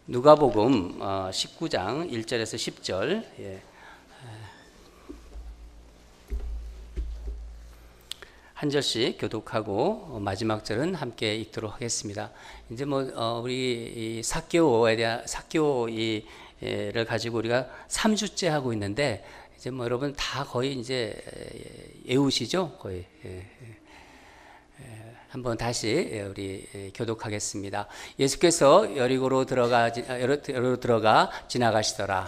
누가복음 19장 1절에서 10절 한 절씩 교독하고 마지막 절은 함께 읽도록 하겠습니다. 이제 우리 삭개오를 가지고 우리가 3주째 하고 있는데 이제 여러분 다 거의 이제 외우시죠? 거의. 한번 다시 우리 교독하겠습니다. 예수께서 여리고로 들어가 지나가시더라.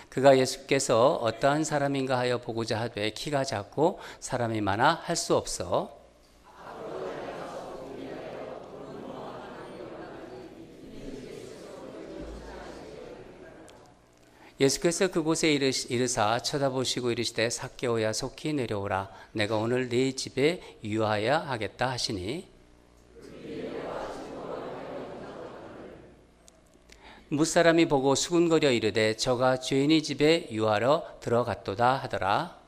그가 예수께서 어떠한 사람인가 하여 보고자 하되 키가 작고 사람이 많아 할 수 없어 예수께서 그곳에 이르사 쳐다보시고 이르시되 삭개오야 속히 내려오라 내가 오늘 네 집에 유하여야 하겠다 하시니 무사람이 보고 수군거려 이르되 저가 죄인의 집에 유하러 들어갔도다 하더라.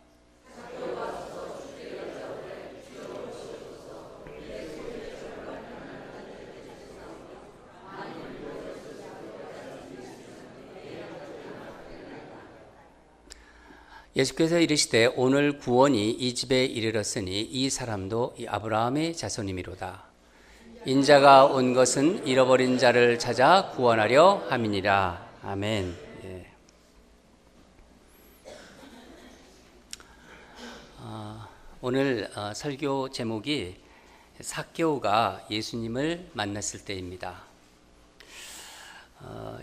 예수께서 이르시되 오늘 구원이 이 집에 이르렀으니 이 사람도 아브라함의 자손이미로다. 인자가 온 것은 잃어버린 자를 찾아 구원하려 함이니라. 아멘. 오늘 설교 제목이 삭개오가 예수님을 만났을 때입니다.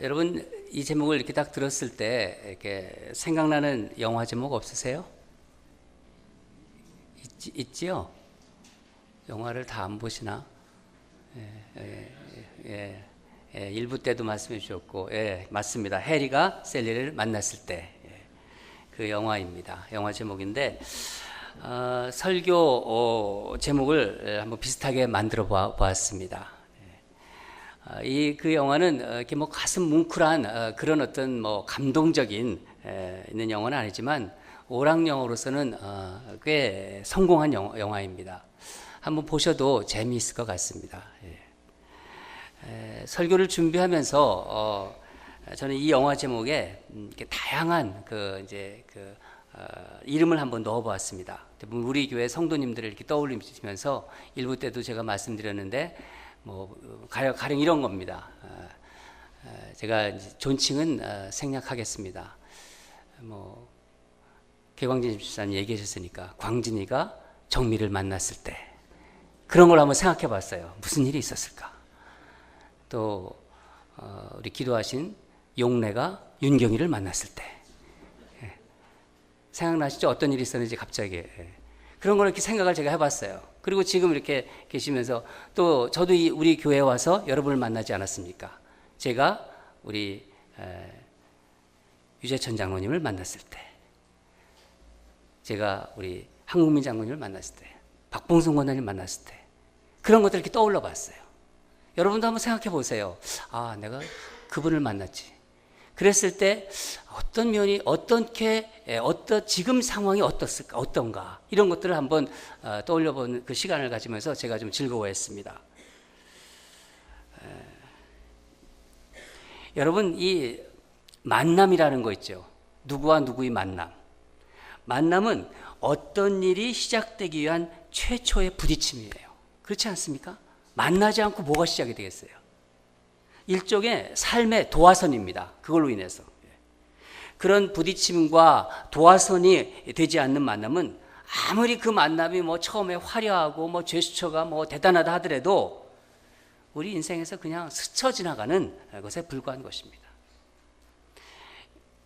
여러분 이 제목을 이렇게 딱 들었을 때 이렇게 생각나는 영화 제목 없으세요? 있지요? 영화를 다 안 보시나? 1부 때도 말씀해 주셨고, 맞습니다. 해리가 셀리를 만났을 때 그 영화입니다. 영화 제목인데 설교 제목을 한번 비슷하게 만들어 보았습니다. 그 영화는 이렇게 가슴 뭉클한 그런 어떤 감동적인 있는 영화는 아니지만 오락 영화로서는 꽤 성공한 영화입니다. 한번 보셔도 재미있을 것 같습니다. 설교를 준비하면서 저는 이 영화 제목에 이렇게 다양한 이름을 한번 넣어보았습니다. 우리 교회 성도님들을 이렇게 떠올리면서 일부 때도 제가 말씀드렸는데 가령 이런 겁니다. 제가 존칭은 생략하겠습니다. 개광진 집사님 얘기하셨으니까 광진이가 정미를 만났을 때 그런 걸 한번 생각해 봤어요. 무슨 일이 있었을까? 또 우리 기도하신 용래가 윤경이를 만났을 때 생각나시죠? 어떤 일이 있었는지 갑자기 그런 걸 이렇게 생각을 제가 해봤어요. 그리고 지금 이렇게 계시면서 또 저도 우리 교회에 와서 여러분을 만나지 않았습니까? 제가 우리 유재천 장로님을 만났을 때, 제가 우리 한국민 장로님을 만났을 때, 박봉성 권사님 만났을 때 그런 것들 이렇게 떠올려 봤어요. 여러분도 한번 생각해 보세요. 내가 그분을 만났지. 그랬을 때 어떤 면이 지금 상황이 어떤가 이런 것들을 한번 떠올려보는 그 시간을 가지면서 제가 좀 즐거워했습니다. 여러분 이 만남이라는 거 있죠. 누구와 누구의 만남은 어떤 일이 시작되기 위한 최초의 부딪힘이에요. 그렇지 않습니까? 만나지 않고 뭐가 시작이 되겠어요? 일종의 삶의 도화선입니다. 그걸로 인해서. 그런 부딪힘과 도화선이 되지 않는 만남은 아무리 그 만남이 처음에 화려하고 제스처가 대단하다 하더라도 우리 인생에서 그냥 스쳐 지나가는 것에 불과한 것입니다.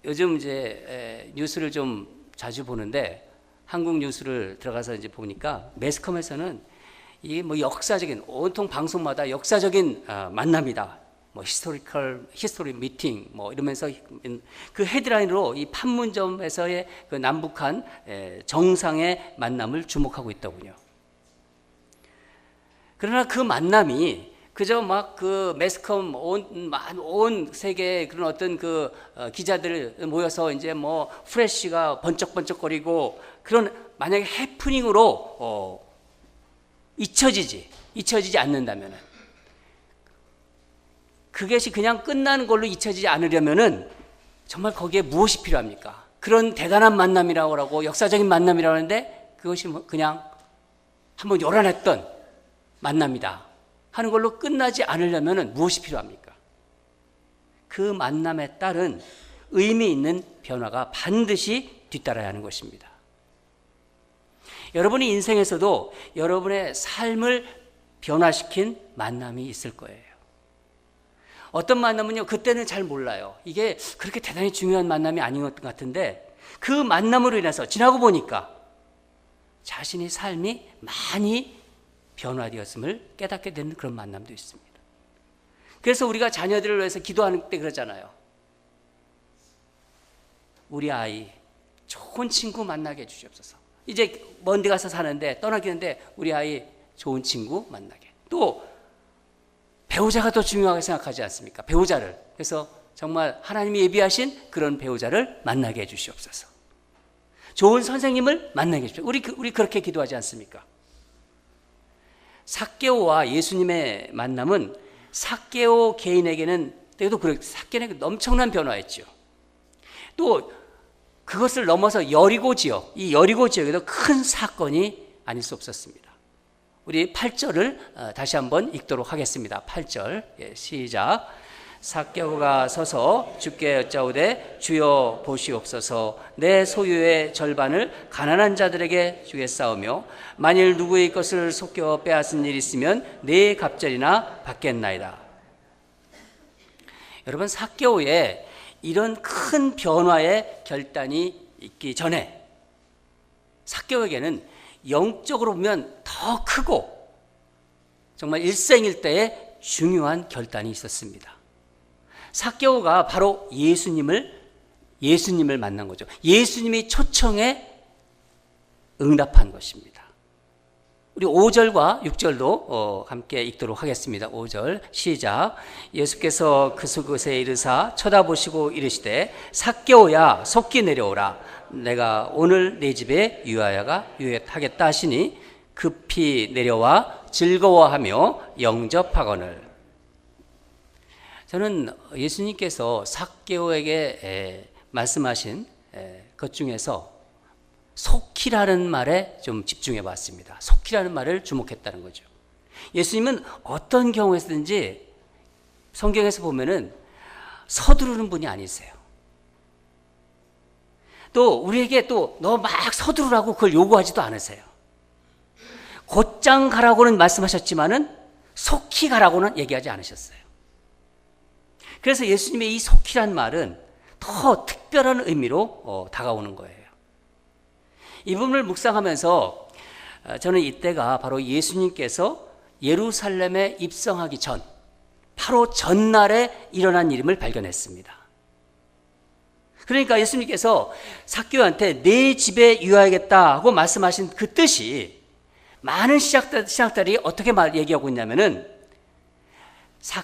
요즘 이제 뉴스를 좀 자주 보는데 한국 뉴스를 들어가서 이제 보니까 매스컴에서는 이게 역사적인 온통 방송마다 역사적인 만남이다. 히스토리 미팅 이러면서 그 헤드라인으로 이 판문점에서의 그 남북한 정상의 만남을 주목하고 있더군요. 그러나 그 만남이 그저 그 매스컴 온 세계의 그런 어떤 기자들 모여서 이제 프레쉬가 번쩍번쩍거리고 그런 만약에 해프닝으로 잊혀지지 않는다면은, 그것이 그냥 끝나는 걸로 잊혀지지 않으려면은 정말 거기에 무엇이 필요합니까? 그런 대단한 만남이라고 하고 역사적인 만남이라고 하는데 그것이 그냥 한번 요란했던 만남이다 하는 걸로 끝나지 않으려면은 무엇이 필요합니까? 그 만남에 따른 의미 있는 변화가 반드시 뒤따라야 하는 것입니다. 여러분의 인생에서도 여러분의 삶을 변화시킨 만남이 있을 거예요. 어떤 만남은요, 그때는 잘 몰라요. 이게 그렇게 대단히 중요한 만남이 아닌 것 같은데 그 만남으로 인해서 지나고 보니까 자신의 삶이 많이 변화되었음을 깨닫게 되는 그런 만남도 있습니다. 그래서 우리가 자녀들을 위해서 기도하는 때 그러잖아요. 우리 아이 좋은 친구 만나게 해주시옵소서. 이제 먼 데 가서 사는데 떠나기는데 우리 아이 좋은 친구 만나게. 또 배우자가 더 중요하게 생각하지 않습니까? 배우자를. 그래서 정말 하나님이 예비하신 그런 배우자를 만나게 해주시옵소서. 좋은 선생님을 만나게 해주십시오. 우리 그렇게 기도하지 않습니까? 삭개오와 예수님의 만남은 삭개오 개인에게는 때도 삭개오에게 엄청난 변화였죠. 또 그것을 넘어서 여리고 지역, 이 여리고 지역에도 큰 사건이 아닐 수 없었습니다. 우리 8절을 다시 한번 읽도록 하겠습니다. 8절 시작. 삭개오가 서서 주께 여짜오되 주여 보시옵소서. 내 소유의 절반을 가난한 자들에게 주겠사오며 만일 누구의 것을 속여 빼앗은 일이 있으면 네 갑절이나 받겠나이다. 여러분, 삭개오의 이런 큰 변화의 결단이 있기 전에 삭개오에게는 영적으로 보면 더 크고 정말 일생일대의 중요한 결단이 있었습니다. 삭개오가 바로 예수님을 만난 거죠. 예수님이 초청에 응답한 것입니다. 우리 5절과 6절도 함께 읽도록 하겠습니다. 5절 시작. 예수께서 그 곳에 이르사 쳐다보시고 이르시되 삭개오야 속히 내려오라. 내가 오늘 내 집에 유하겠다 하시니 급히 내려와 즐거워하며 영접하거늘. 저는 예수님께서 삭개오에게 말씀하신 것 중에서 속히라는 말에 좀 집중해 봤습니다. 속히라는 말을 주목했다는 거죠. 예수님은 어떤 경우에서든지 성경에서 보면은 서두르는 분이 아니세요. 또 우리에게 또 너 막 서두르라고 그걸 요구하지도 않으세요. 곧장 가라고는 말씀하셨지만은 속히 가라고는 얘기하지 않으셨어요. 그래서 예수님의 이 속히란 말은 더 특별한 의미로 다가오는 거예요. 이 부분을 묵상하면서 저는 이때가 바로 예수님께서 예루살렘에 입성하기 전, 바로 전날에 일어난 일임을 발견했습니다. 그러니까 예수님께서 삭개오한테 내 집에 유하겠다 하고 말씀하신 그 뜻이 많은 신학자들이 어떻게 얘기하고 있냐면은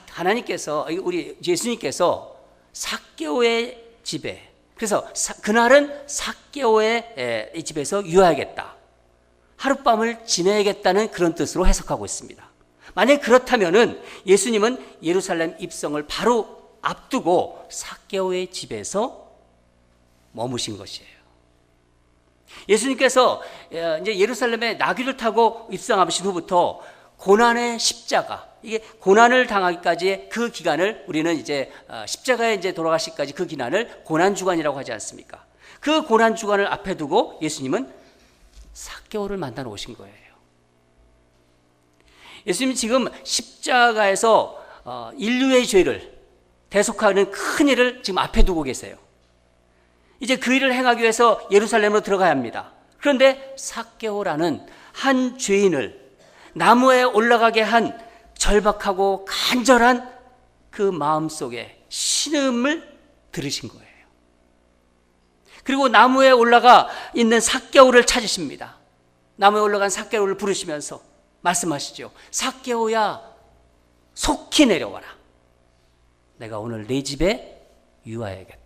하나님께서, 우리 예수님께서 삭개오의 집에, 그래서 그날은 삭개오의 이 집에서 유하겠다, 하룻밤을 지내야겠다는 그런 뜻으로 해석하고 있습니다. 만약 그렇다면은 예수님은 예루살렘 입성을 바로 앞두고 삭개오의 집에서 머무신 것이에요. 예수님께서 이제 예루살렘에 나귀를 타고 입성하신 후부터 고난의 십자가, 이게 고난을 당하기까지의 그 기간을 우리는 이제 십자가에 이제 돌아가시기까지 그 기간을 고난 주간이라고 하지 않습니까? 그 고난 주간을 앞에 두고 예수님은 삭개오를 만나러 오신 거예요. 예수님이 지금 십자가에서 인류의 죄를 대속하는 큰 일을 지금 앞에 두고 계세요. 이제 그 일을 행하기 위해서 예루살렘으로 들어가야 합니다. 그런데 삭개오라는 한 죄인을 나무에 올라가게 한 절박하고 간절한 그 마음속에 신음을 들으신 거예요. 그리고 나무에 올라가 있는 삭개오를 찾으십니다. 나무에 올라간 삭개오를 부르시면서 말씀하시죠. 삭개오야, 속히 내려와라. 내가 오늘 내 집에 유하야겠다.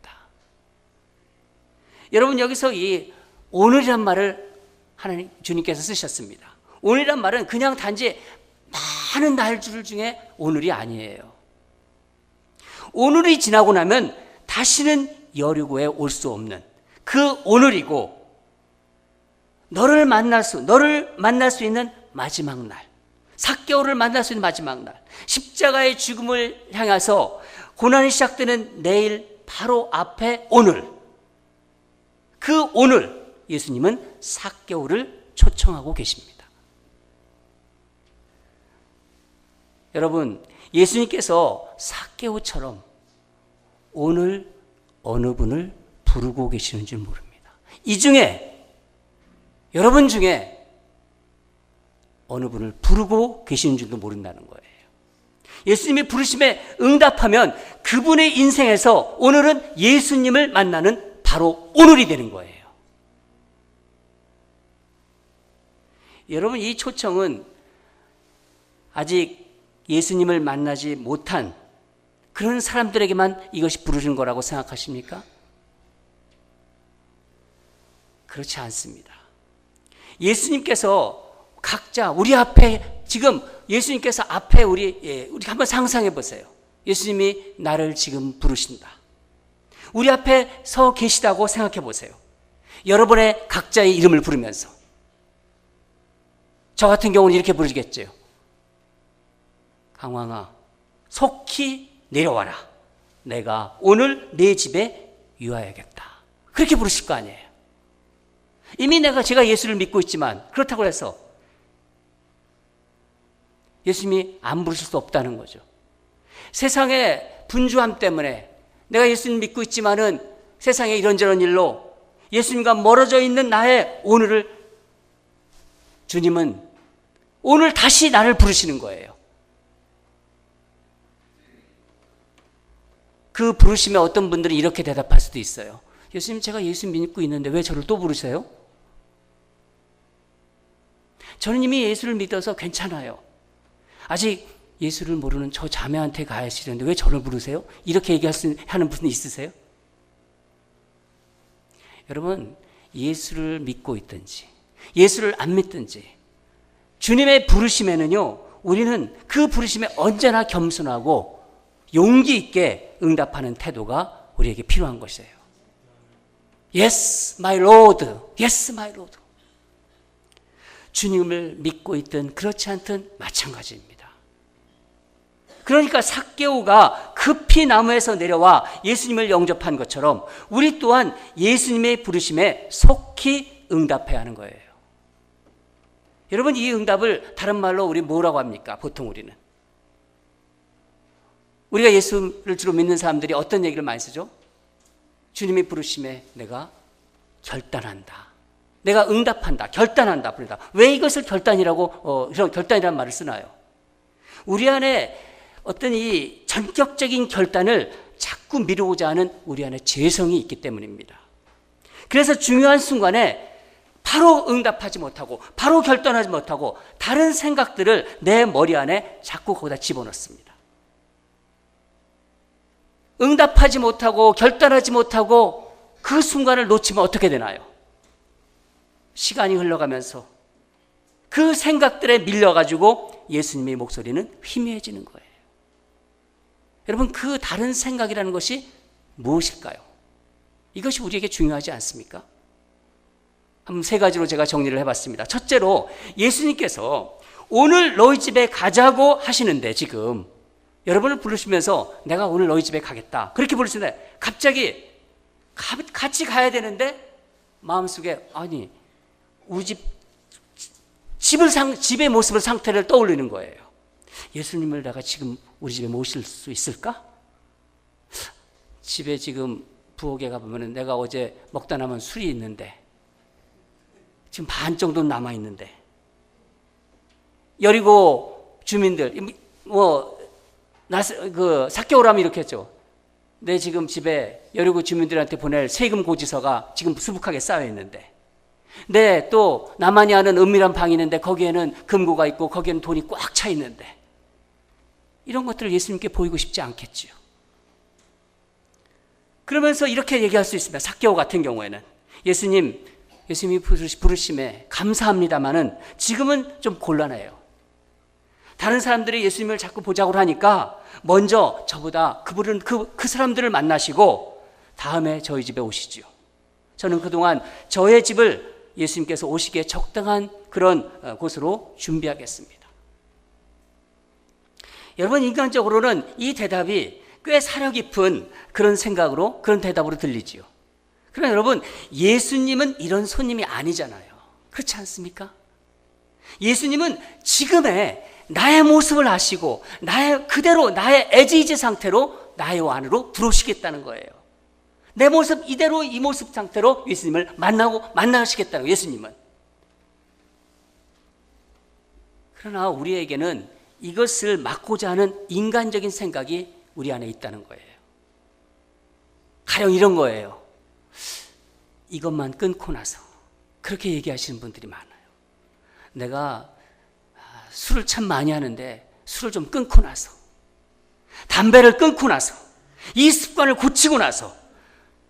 여러분, 여기서 이 오늘이란 말을 하나님 주님께서 쓰셨습니다. 오늘이란 말은 그냥 단지 많은 날들 중에 오늘이 아니에요. 오늘이 지나고 나면 다시는 여리고에 올 수 없는 그 오늘이고, 너를 만날 수 있는 마지막 날, 삭개오를 만날 수 있는 마지막 날, 십자가의 죽음을 향해서 고난이 시작되는 내일 바로 앞에 오늘, 그 오늘 예수님은 삭개오를 초청하고 계십니다. 여러분, 예수님께서 삭개오처럼 오늘 어느 분을 부르고 계시는 줄 모릅니다. 이 중에, 여러분 중에 어느 분을 부르고 계시는 줄도 모른다는 거예요. 예수님이 부르심에 응답하면 그분의 인생에서 오늘은 예수님을 만나는 바로 오늘이 되는 거예요. 여러분, 이 초청은 아직 예수님을 만나지 못한 그런 사람들에게만 이것이 부르신 거라고 생각하십니까? 그렇지 않습니다. 예수님께서 각자 우리 앞에, 지금 예수님께서 앞에 우리 한번 상상해 보세요. 예수님이 나를 지금 부르신다. 우리 앞에 서 계시다고 생각해 보세요. 여러분의 각자의 이름을 부르면서. 저 같은 경우는 이렇게 부르겠죠. 강황아, 속히 내려와라. 내가 오늘 내 집에 유하여야겠다. 그렇게 부르실 거 아니에요. 이미 제가 예수를 믿고 있지만, 그렇다고 해서 예수님이 안 부르실 수 없다는 거죠. 세상의 분주함 때문에 내가 예수님 믿고 있지만은 세상에 이런저런 일로 예수님과 멀어져 있는 나의 오늘을 주님은 오늘 다시 나를 부르시는 거예요. 그 부르심에 어떤 분들은 이렇게 대답할 수도 있어요. 예수님, 제가 예수 믿고 있는데 왜 저를 또 부르세요? 저는 이미 예수를 믿어서 괜찮아요. 아직 예수를 모르는 저 자매한테 가시는데 왜 저를 부르세요? 이렇게 하는 분이 있으세요? 여러분, 예수를 믿고 있든지 예수를 안 믿든지 주님의 부르심에는요, 우리는 그 부르심에 언제나 겸손하고 용기 있게 응답하는 태도가 우리에게 필요한 것이에요. Yes, my Lord. Yes, my Lord. 주님을 믿고 있든 그렇지 않든 마찬가지입니다. 그러니까 삭개오가 급히 나무에서 내려와 예수님을 영접한 것처럼 우리 또한 예수님의 부르심에 속히 응답해야 하는 거예요. 여러분, 이 응답을 다른 말로 우리 뭐라고 합니까? 보통 우리가 예수를 주로 믿는 사람들이 어떤 얘기를 많이 쓰죠? 주님의 부르심에 내가 결단한다. 내가 응답한다. 결단한다. 부르다. 왜 이것을 결단이라고, 이런 결단이라는 말을 쓰나요? 우리 안에 어떤 이 전격적인 결단을 자꾸 미루고자 하는 우리 안에 죄성이 있기 때문입니다. 그래서 중요한 순간에 바로 응답하지 못하고, 바로 결단하지 못하고, 다른 생각들을 내 머리 안에 자꾸 거기다 집어넣습니다. 응답하지 못하고, 결단하지 못하고, 그 순간을 놓치면 어떻게 되나요? 시간이 흘러가면서 그 생각들에 밀려가지고 예수님의 목소리는 희미해지는 거예요. 여러분, 그 다른 생각이라는 것이 무엇일까요? 이것이 우리에게 중요하지 않습니까? 한 세 가지로 제가 정리를 해봤습니다. 첫째로, 예수님께서 오늘 너희 집에 가자고 하시는데, 지금 여러분을 부르시면서 내가 오늘 너희 집에 가겠다, 그렇게 부르시는데 갑자기 같이 가야 되는데 마음속에, 아니, 우리 집의 모습을, 상태를 떠올리는 거예요. 예수님을 내가 지금 우리 집에 모실 수 있을까? 집에 지금 부엌에 가보면 내가 어제 먹다 남은 술이 있는데 지금 반 정도 남아있는데, 여리고 주민들 삭개오라면 이렇게 했죠. 내 지금 집에 여리고 주민들한테 보낼 세금 고지서가 지금 수북하게 쌓여있는데, 네, 또 나만이 아는 은밀한 방이 있는데 거기에는 금고가 있고 거기에는 돈이 꽉 차 있는데, 이런 것들을 예수님께 보이고 싶지 않겠지요. 그러면서 이렇게 얘기할 수 있습니다. 삭개오 같은 경우에는, 예수님, 예수님이 부르심에 감사합니다마는 지금은 좀 곤란해요. 다른 사람들이 예수님을 자꾸 보자고 하니까 먼저 저보다 그 사람들을 만나시고 다음에 저희 집에 오시지요. 저는 그동안 저의 집을 예수님께서 오시기에 적당한 그런 곳으로 준비하겠습니다. 여러분, 인간적으로는 이 대답이 꽤 사려 깊은 그런 생각으로, 그런 대답으로 들리지요. 그러나 여러분, 예수님은 이런 손님이 아니잖아요. 그렇지 않습니까? 예수님은 지금의 나의 모습을 아시고 그대로 나의 에지이지 상태로 나의 안으로 들어오시겠다는 거예요. 내 모습 이대로, 이 모습 상태로 예수님을 만나시겠다는 거예요. 예수님은. 그러나 우리에게는 이것을 막고자 하는 인간적인 생각이 우리 안에 있다는 거예요. 가령 이런 거예요. 이것만 끊고 나서, 그렇게 얘기하시는 분들이 많아요. 내가 술을 참 많이 하는데 술을 좀 끊고 나서, 담배를 끊고 나서, 이 습관을 고치고 나서,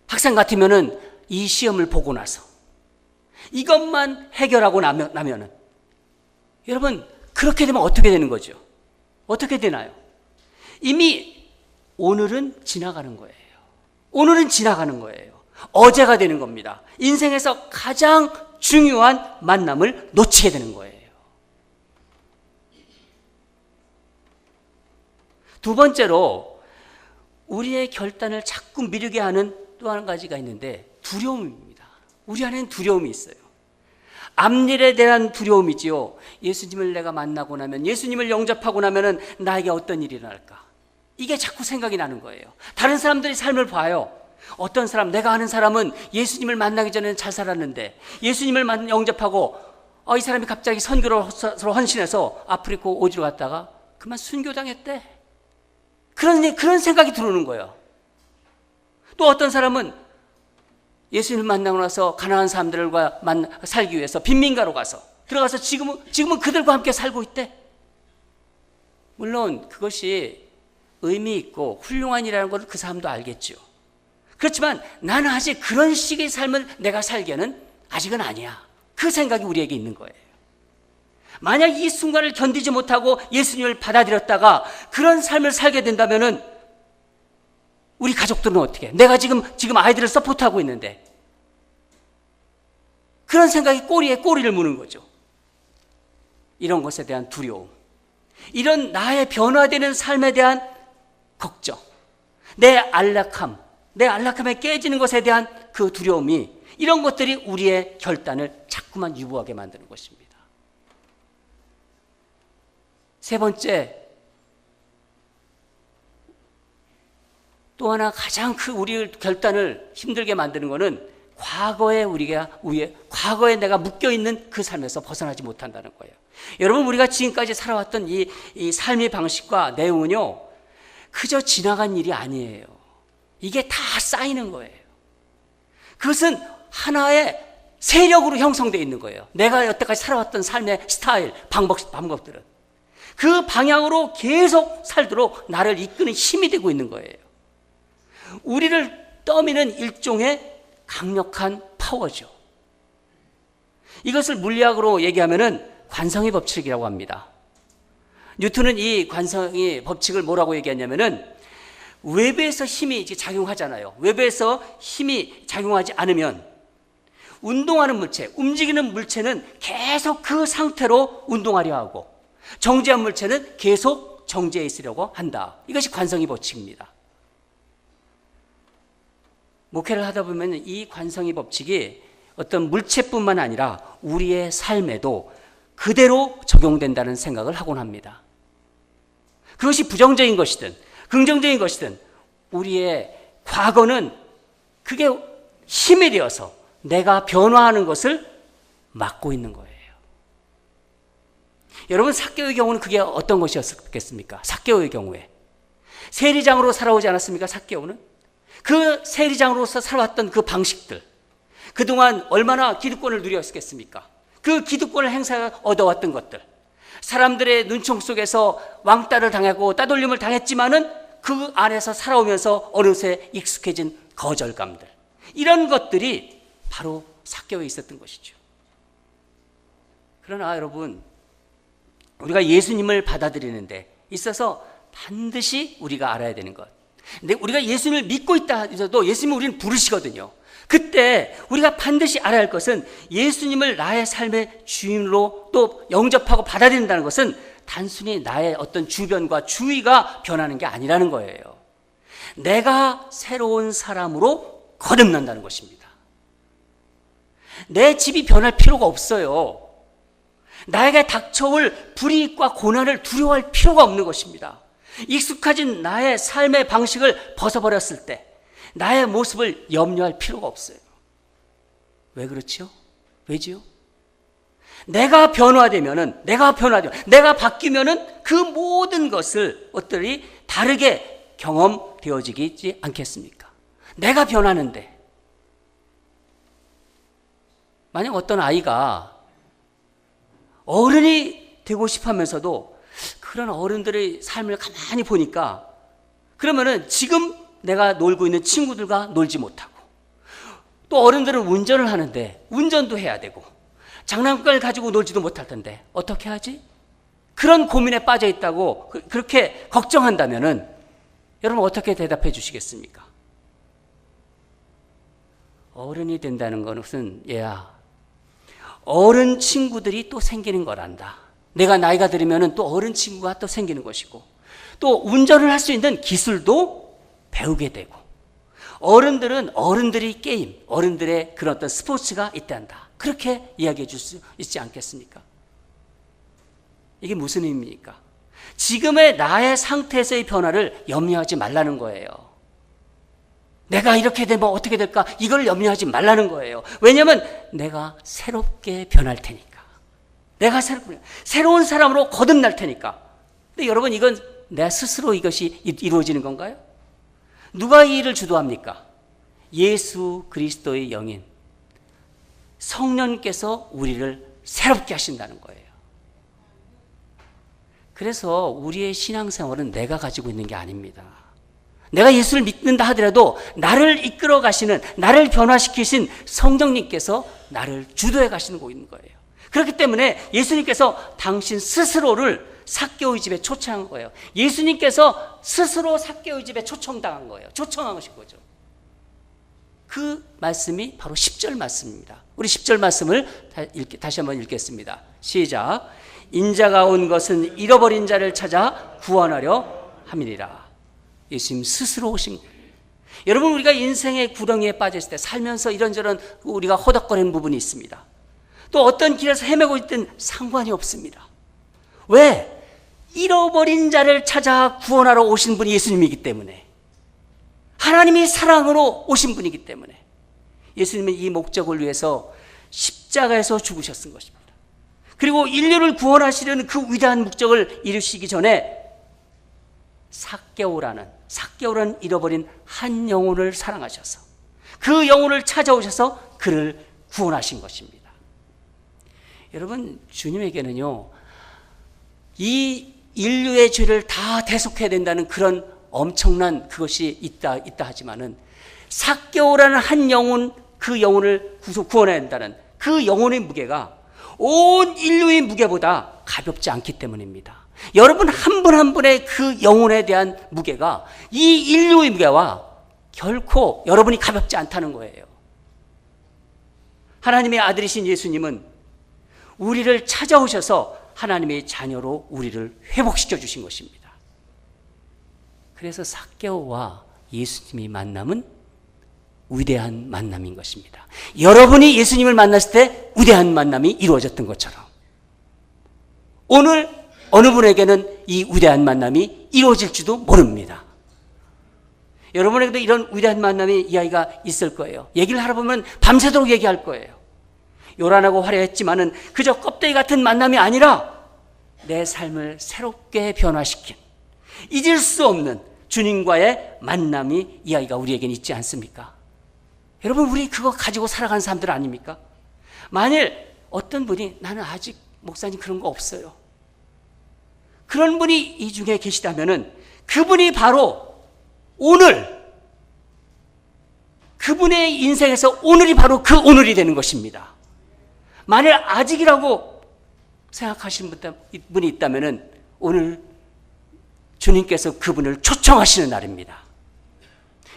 학생 같으면은 이 시험을 보고 나서, 이것만 해결하고 나면은, 여러분, 그렇게 되면 어떻게 되는 거죠? 어떻게 되나요? 이미 오늘은 지나가는 거예요. 오늘은 지나가는 거예요. 어제가 되는 겁니다. 인생에서 가장 중요한 만남을 놓치게 되는 거예요. 두 번째로 우리의 결단을 자꾸 미루게 하는 또 한 가지가 있는데 두려움입니다. 우리 안에는 두려움이 있어요. 앞일에 대한 두려움이지요. 예수님을 내가 만나고 나면, 예수님을 영접하고 나면은 나에게 어떤 일이 일어날까? 이게 자꾸 생각이 나는 거예요. 다른 사람들의 삶을 봐요. 어떤 사람, 내가 아는 사람은 예수님을 만나기 전에는 잘 살았는데 예수님을 영접하고 이 사람이 갑자기 선교로 헌신해서 아프리카 오지로 갔다가 그만 순교당했대. 그런 생각이 들어오는 거예요. 또 어떤 사람은 예수님을 만나고 나서 가난한 사람들과 살기 위해서 빈민가로 가서 들어가서 지금은 그들과 함께 살고 있대. 물론 그것이 의미 있고 훌륭한 일이라는 걸 그 사람도 알겠죠. 그렇지만 나는 아직 그런 식의 삶을 내가 살기에는 아직은 아니야. 그 생각이 우리에게 있는 거예요. 만약 이 순간을 견디지 못하고 예수님을 받아들였다가 그런 삶을 살게 된다면은 우리 가족들은 어떻게 해? 내가 지금 아이들을 서포트하고 있는데 그런 생각이 꼬리에 꼬리를 무는 거죠. 이런 것에 대한 두려움, 이런 나의 변화되는 삶에 대한 걱정, 내 안락함에 깨지는 것에 대한 그 두려움이, 이런 것들이 우리의 결단을 자꾸만 유보하게 만드는 것입니다. 세 번째, 또 하나 가장 우리 결단을 힘들게 만드는 것은 과거에 내가 묶여있는 그 삶에서 벗어나지 못한다는 거예요. 여러분, 우리가 지금까지 살아왔던 이 삶의 방식과 내용은요, 그저 지나간 일이 아니에요. 이게 다 쌓이는 거예요. 그것은 하나의 세력으로 형성되어 있는 거예요. 내가 여태까지 살아왔던 삶의 스타일, 방법들은 그 방향으로 계속 살도록 나를 이끄는 힘이 되고 있는 거예요. 우리를 떠미는 일종의 강력한 파워죠. 이것을 물리학으로 얘기하면은 관성의 법칙이라고 합니다. 뉴턴은 이 관성의 법칙을 뭐라고 얘기했냐면은, 외부에서 힘이 작용하잖아요. 외부에서 힘이 작용하지 않으면 운동하는 물체, 움직이는 물체는 계속 그 상태로 운동하려 하고, 정지한 물체는 계속 정지해 있으려고 한다. 이것이 관성의 법칙입니다. 목회를 하다 보면 이 관성의 법칙이 어떤 물체뿐만 아니라 우리의 삶에도 그대로 적용된다는 생각을 하곤 합니다. 그것이 부정적인 것이든 긍정적인 것이든 우리의 과거는 그게 힘이 되어서 내가 변화하는 것을 막고 있는 거예요. 여러분, 삭개오의 경우는 그게 어떤 것이었겠습니까? 삭개오의 경우에 세리장으로 살아오지 않았습니까? 삭개오는 그 세리장으로서 살아왔던 그 방식들, 그동안 얼마나 기득권을 누렸겠습니까? 그 기득권을 행사해 얻어왔던 것들, 사람들의 눈총 속에서 왕따를 당하고 따돌림을 당했지만은 그 안에서 살아오면서 어느새 익숙해진 거절감들, 이런 것들이 바로 삭개오에 있었던 것이죠. 그러나 여러분, 우리가 예수님을 받아들이는데 있어서 반드시 우리가 알아야 되는 것. 근데 우리가 예수님을 믿고 있다 하더라도 예수님을 우리는 부르시거든요. 그때 우리가 반드시 알아야 할 것은 예수님을 나의 삶의 주인으로 또 영접하고 받아들인다는 것은 단순히 나의 어떤 주변과 주위가 변하는 게 아니라는 거예요. 내가 새로운 사람으로 거듭난다는 것입니다. 내 집이 변할 필요가 없어요. 나에게 닥쳐올 불이익과 고난을 두려워할 필요가 없는 것입니다. 익숙해진 나의 삶의 방식을 벗어버렸을 때 나의 모습을 염려할 필요가 없어요. 왜 그렇지요? 왜지요? 내가 변화되면은, 내가 바뀌면은 그 모든 것을 어떠리 다르게 경험되어지지 않겠습니까? 내가 변하는데, 만약 어떤 아이가 어른이 되고 싶어 하면서도 그런 어른들의 삶을 가만히 보니까 그러면은 지금 내가 놀고 있는 친구들과 놀지 못하고 또 어른들은 운전을 하는데 운전도 해야 되고 장난감을 가지고 놀지도 못할 텐데 어떻게 하지? 그런 고민에 빠져 있다고 그렇게 걱정한다면은 여러분 어떻게 대답해 주시겠습니까? 어른이 된다는 것은 얘야, 어른 친구들이 또 생기는 거란다. 내가 나이가 들으면 또 어른 친구가 또 생기는 것이고 또 운전을 할 수 있는 기술도 배우게 되고 어른들은 어른들의 게임, 어른들의 그런 어떤 스포츠가 있단다. 그렇게 이야기해 줄 수 있지 않겠습니까? 이게 무슨 의미입니까? 지금의 나의 상태에서의 변화를 염려하지 말라는 거예요. 내가 이렇게 되면 어떻게 될까? 이걸 염려하지 말라는 거예요. 왜냐하면 내가 새롭게 변할 테니까. 내가 새로운 사람으로 거듭날 테니까. 근데 여러분, 이건 내 스스로 이것이 이루어지는 건가요? 누가 이 일을 주도합니까? 예수 그리스도의 영인 성령께서 우리를 새롭게 하신다는 거예요. 그래서 우리의 신앙생활은 내가 가지고 있는 게 아닙니다. 내가 예수를 믿는다 하더라도 나를 이끌어 가시는, 나를 변화시키신 성령님께서 나를 주도해 가시는 거예요. 그렇기 때문에 예수님께서 당신 스스로를 삭개오의 집에 초청한 거예요. 예수님께서 스스로 삭개오의 집에 초청당한 거예요. 초청하신 거죠. 그 말씀이 바로 10절 말씀입니다. 우리 10절 말씀을 다시 한번 읽겠습니다. 시작. 인자가 온 것은 잃어버린 자를 찾아 구원하려 함이니라. 예수님 스스로 오신 거예요. 여러분, 우리가 인생의 구덩이에 빠졌을 때 살면서 이런저런 우리가 허덕거리는 부분이 있습니다. 또 어떤 길에서 헤매고 있든 상관이 없습니다. 왜? 잃어버린 자를 찾아 구원하러 오신 분이 예수님이기 때문에, 하나님이 사랑으로 오신 분이기 때문에 예수님은 이 목적을 위해서 십자가에서 죽으셨은 것입니다. 그리고 인류를 구원하시려는 그 위대한 목적을 이루시기 전에 삭개오라는 잃어버린 한 영혼을 사랑하셔서 그 영혼을 찾아오셔서 그를 구원하신 것입니다. 여러분, 주님에게는요, 이 인류의 죄를 다 대속해야 된다는 그런 엄청난 그것이 있다 하지만은 삭개오라는 한 영혼, 그 영혼을 구원해야 된다는 그 영혼의 무게가 온 인류의 무게보다 가볍지 않기 때문입니다. 여러분 한 분 한 분의 그 영혼에 대한 무게가 이 인류의 무게와 결코 여러분이 가볍지 않다는 거예요. 하나님의 아들이신 예수님은 우리를 찾아오셔서 하나님의 자녀로 우리를 회복시켜 주신 것입니다. 그래서 삭개오와 예수님의 만남은 위대한 만남인 것입니다. 여러분이 예수님을 만났을 때 위대한 만남이 이루어졌던 것처럼 오늘 어느 분에게는 이 위대한 만남이 이루어질지도 모릅니다. 여러분에게도 이런 위대한 만남의 이야기가 있을 거예요. 얘기를 하다 보면 밤새도록 얘기할 거예요. 요란하고 화려했지만은 그저 껍데기 같은 만남이 아니라 내 삶을 새롭게 변화시킨 잊을 수 없는 주님과의 만남이 이야기가 우리에게는 있지 않습니까? 여러분, 우리 그거 가지고 살아가는 사람들 아닙니까? 만일 어떤 분이 나는 아직 목사님 그런 거 없어요, 그런 분이 이 중에 계시다면은 그분이 바로 오늘 그분의 인생에서 오늘이 바로 그 오늘이 되는 것입니다. 만일 아직이라고 생각하시는 분이 있다면 오늘 주님께서 그분을 초청하시는 날입니다.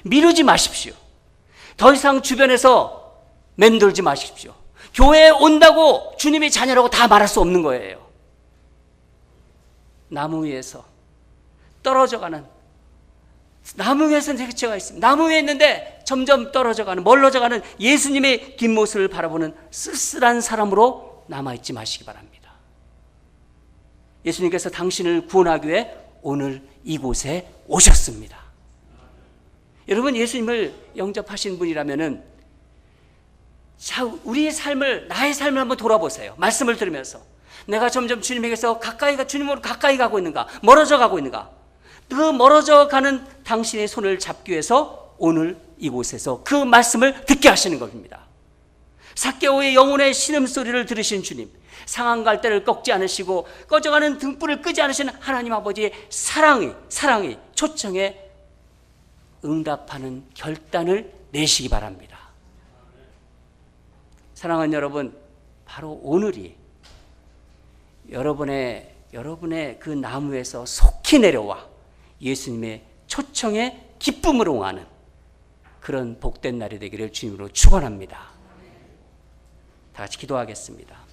미루지 마십시오. 더 이상 주변에서 맴돌지 마십시오. 교회에 온다고 주님이 자녀라고 다 말할 수 없는 거예요. 나무 위에서 떨어져가는, 나무 위에서 제가 있습니다. 나무 위에 있는데 점점 떨어져가는, 멀어져가는 예수님의 뒷모습을 바라보는 쓸쓸한 사람으로 남아있지 마시기 바랍니다. 예수님께서 당신을 구원하기 위해 오늘 이곳에 오셨습니다. 여러분, 예수님을 영접하신 분이라면은 우리의 삶을, 나의 삶을 한번 돌아보세요. 말씀을 들으면서 내가 점점 주님에게서 주님으로 가까이 가고 있는가, 멀어져 가고 있는가. 그 멀어져 가는 당신의 손을 잡기 위해서 오늘 이곳에서 그 말씀을 듣게 하시는 겁니다. 삭개오의 영혼의 신음소리를 들으신 주님, 상한 갈대를 꺾지 않으시고 꺼져가는 등불을 끄지 않으시는 하나님 아버지의 사랑이 초청에 응답하는 결단을 내시기 바랍니다. 사랑하는 여러분, 바로 오늘이 여러분의 그 나무에서 속히 내려와 예수님의 초청에 기쁨으로 응하는 그런 복된 날이 되기를 주님으로 축원합니다. 다 같이 기도하겠습니다.